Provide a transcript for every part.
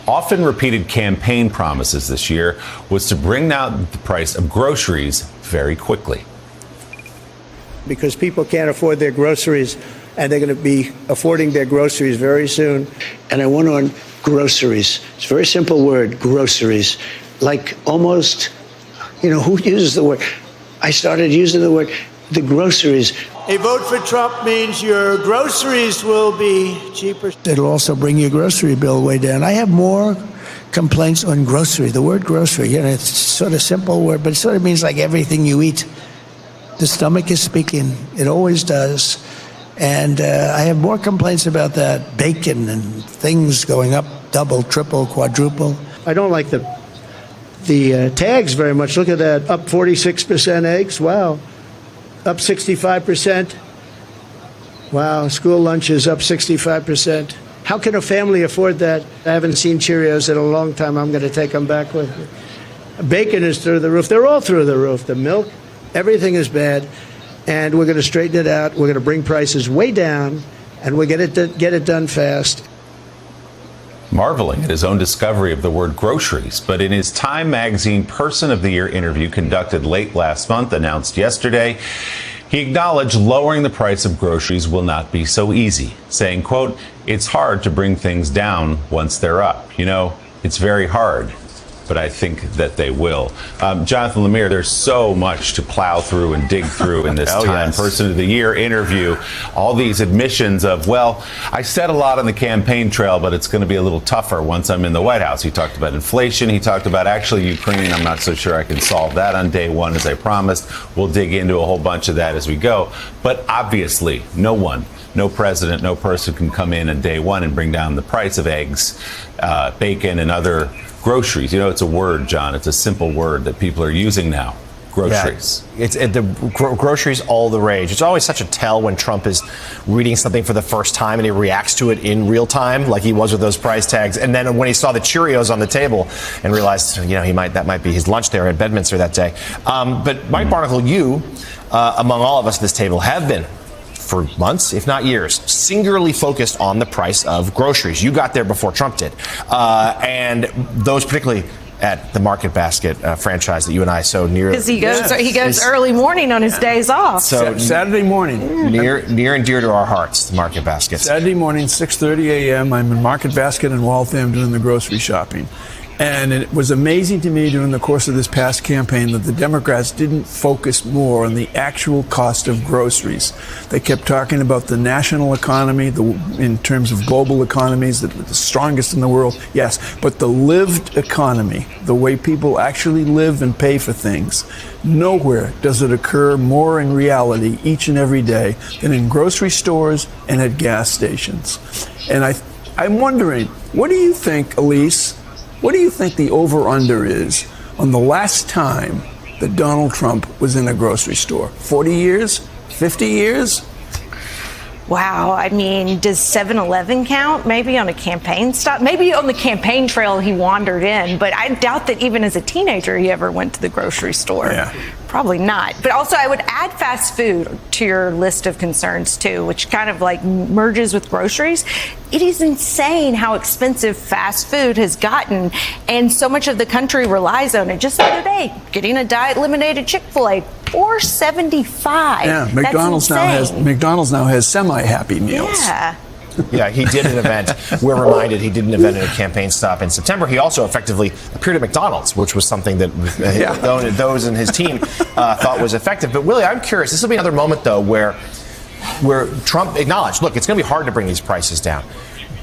often repeated campaign promises this year was to bring down the price of groceries very quickly. Because people can't afford their groceries, and they're going to be affording their groceries very soon. And I went on groceries. It's a very simple word, groceries. Like almost, who uses the word? I started using the word, the groceries. A vote for Trump means your groceries will be cheaper. It'll also bring your grocery bill way down. I have more complaints on grocery. The word grocery, it's sort of a simple word, but it sort of means like everything you eat. The stomach is speaking. It always does. And I have more complaints about that. Bacon and things going up double, triple, quadruple. I don't like the tags very much. Look at that. Up 46% eggs. Wow. Up 65%. Wow. School lunch is up 65%. How can a family afford that? I haven't seen Cheerios in a long time. I'm going to take them back with me. Bacon is through the roof. They're all through the roof. The milk, everything is bad. And we're going to straighten it out. We're going to bring prices way down, and we'll get it done fast. Marveling at his own discovery of the word groceries, but in his Time Magazine Person of the Year interview conducted late last month, announced yesterday, he acknowledged lowering the price of groceries will not be so easy, saying, quote, "It's hard to bring things down once they're up. It's very hard, but I think that they will." Jonathan Lemire, there's so much to plow through and dig through in this Time Person of the Year interview. All these admissions of, well, I said a lot on the campaign trail, but it's going to be a little tougher once I'm in the White House. He talked about inflation. He talked about actually Ukraine. I'm not so sure I can solve that on day one, as I promised. We'll dig into a whole bunch of that as we go. But obviously, no president, no person can come in on day one and bring down the price of eggs, bacon, and other groceries. It's a word, John. It's a simple word that people are using now. Groceries. Yeah, groceries all the rage. It's always such a tell when Trump is reading something for the first time and he reacts to it in real time, like he was with those price tags. And then when he saw the Cheerios on the table and realized, that might be his lunch there at Bedminster that day. But Mike Barnicle, you, among all of us at this table, have been, for months, if not years, singularly focused on the price of groceries. You got there before Trump did. And those particularly at the Market Basket franchise that you and I so near. Because he goes early morning on his days off. So Saturday morning. Near and dear to our hearts, the Market Basket. Saturday morning, 6:30 a.m., I'm in Market Basket in Waltham doing the grocery shopping. And it was amazing to me during the course of this past campaign that the Democrats didn't focus more on the actual cost of groceries. They kept talking about the national economy, in terms of global economies, the strongest in the world, yes, but the lived economy, the way people actually live and pay for things, nowhere does it occur more in reality each and every day than in grocery stores and at gas stations. And I'm wondering, what do you think, Elise? What do you think the over-under is on the last time that Donald Trump was in a grocery store? 40 years? 50 years? Wow. I mean, does 7-Eleven count? Maybe on a campaign stop? Maybe on the campaign trail he wandered in, but I doubt that even as a teenager he ever went to the grocery store. Yeah. Probably not. But also I would add fast food to your list of concerns too, which kind of like merges with groceries. It is insane how expensive fast food has gotten, and so much of the country relies on it. Just the other day, getting a diet eliminated Chick-fil-A, $4.75. Yeah, McDonald's now has semi-happy meals. Yeah. Yeah, he did an event. We're reminded he did an event at a campaign stop in September. He also effectively appeared at McDonald's, which was something that those and his team thought was effective. But Willie, I'm curious. This will be another moment, though, where Trump acknowledged, look, it's going to be hard to bring these prices down.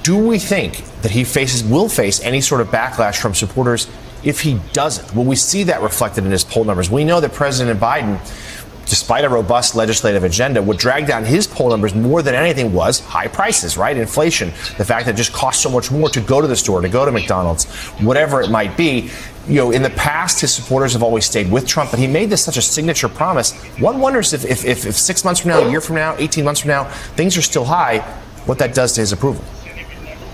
Do we think that he will face any sort of backlash from supporters if he doesn't? Will we see that reflected in his poll numbers? We know that President Biden, despite a robust legislative agenda, what dragged down his poll numbers more than anything was high prices, right? Inflation, the fact that it just costs so much more to go to the store, to go to McDonald's, whatever it might be. In the past, his supporters have always stayed with Trump, but he made this such a signature promise. One wonders if 6 months from now, a year from now, 18 months from now, things are still high, what that does to his approval.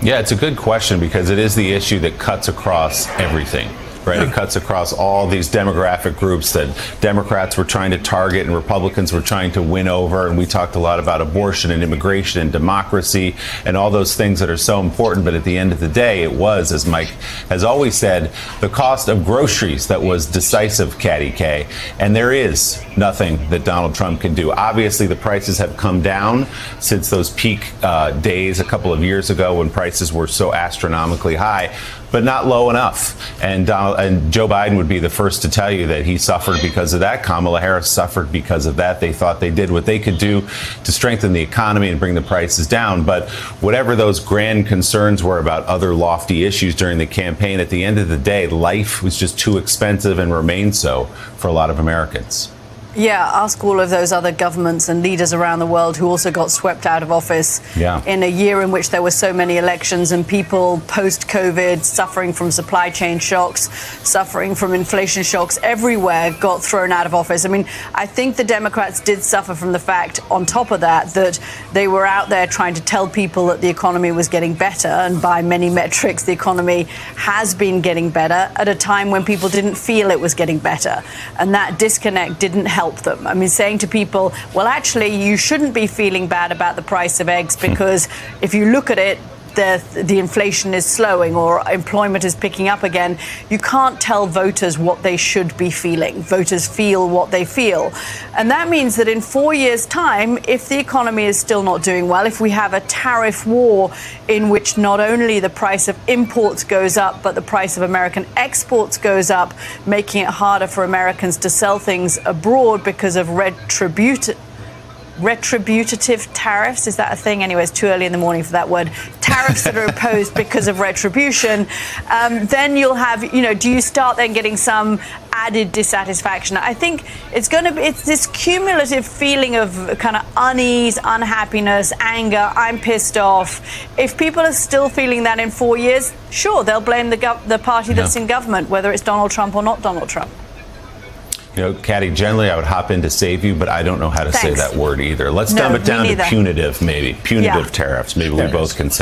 Yeah, it's a good question because it is the issue that cuts across everything. right? It cuts across all these demographic groups that Democrats were trying to target and Republicans were trying to win over. And we talked a lot about abortion and immigration and democracy and all those things that are so important. But at the end of the day, it was, as Mike has always said, the cost of groceries that was decisive, Caddy K. And there is nothing that Donald Trump can do. Obviously, the prices have come down since those peak days a couple of years ago when prices were so astronomically high, but not low enough. And Joe Biden would be the first to tell you that he suffered because of that. Kamala Harris suffered because of that. They thought they did what they could do to strengthen the economy and bring the prices down. But whatever those grand concerns were about other lofty issues during the campaign, at the end of the day, life was just too expensive and remained so for a lot of Americans. Yeah, ask all of those other governments and leaders around the world who also got swept out of office in a year in which there were so many elections and people post-COVID suffering from supply chain shocks, suffering from inflation shocks everywhere got thrown out of office. I mean, I think the Democrats did suffer from the fact, on top of that they were out there trying to tell people that the economy was getting better. And by many metrics, the economy has been getting better at a time when people didn't feel it was getting better. And that disconnect didn't help them. I mean, saying to people, well, actually, you shouldn't be feeling bad about the price of eggs because if you look at it, the inflation is slowing or employment is picking up again. You can't tell voters what they should be feeling. Voters feel what they feel. And that means that in 4 years' time, if the economy is still not doing well, if we have a tariff war in which not only the price of imports goes up, but the price of American exports goes up, making it harder for Americans to sell things abroad because of retributive tariffs, is that a thing? Anyway, it's too early in the morning for that word. Tariffs that are imposed because of retribution. Then you'll have, do you start then getting some added dissatisfaction? I think it's this cumulative feeling of kind of unease, unhappiness, anger, I'm pissed off. If people are still feeling that in 4 years, sure, they'll blame the party that's in government, whether it's Donald Trump or not Donald Trump. Caddy, generally I would hop in to save you, but I don't know how to say that word either. Let's dumb it down to punitive, maybe. Punitive tariffs. Maybe we both can say